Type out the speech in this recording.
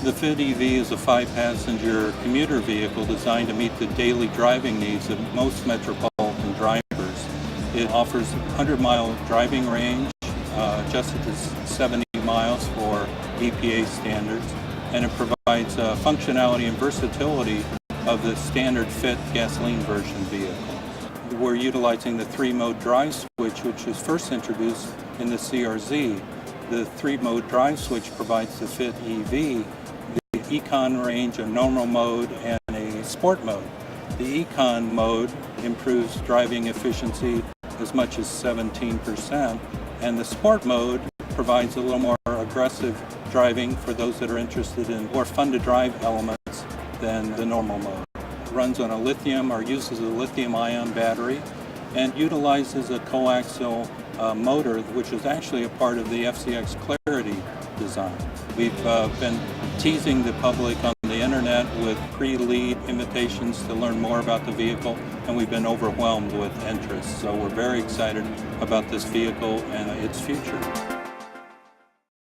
The Fit EV is a 5-passenger commuter vehicle designed to meet the daily driving needs of most metropolitan drivers. It offers 100-mile driving range, adjusted to 70 miles for EPA standards, and it provides functionality and versatility of the standard Fit gasoline version vehicle. We're utilizing the 3-mode drive switch, which was first introduced in the CR-Z. The 3-mode drive switch provides the Fit EV the Econ range, a normal mode, and a sport mode. The Econ mode improves driving efficiency as much as 17%, and the sport mode provides a little more aggressive driving for those that are interested in more fun-to-drive elements than the normal mode. It runs on a lithium or uses a lithium-ion battery and utilizes a coaxial motor, which is actually a part of the FCX Clarity design. We've been teasing the public on the internet with pre-lead invitations to learn more about the vehicle, and we've been overwhelmed with interest. So we're very excited about this vehicle and its future.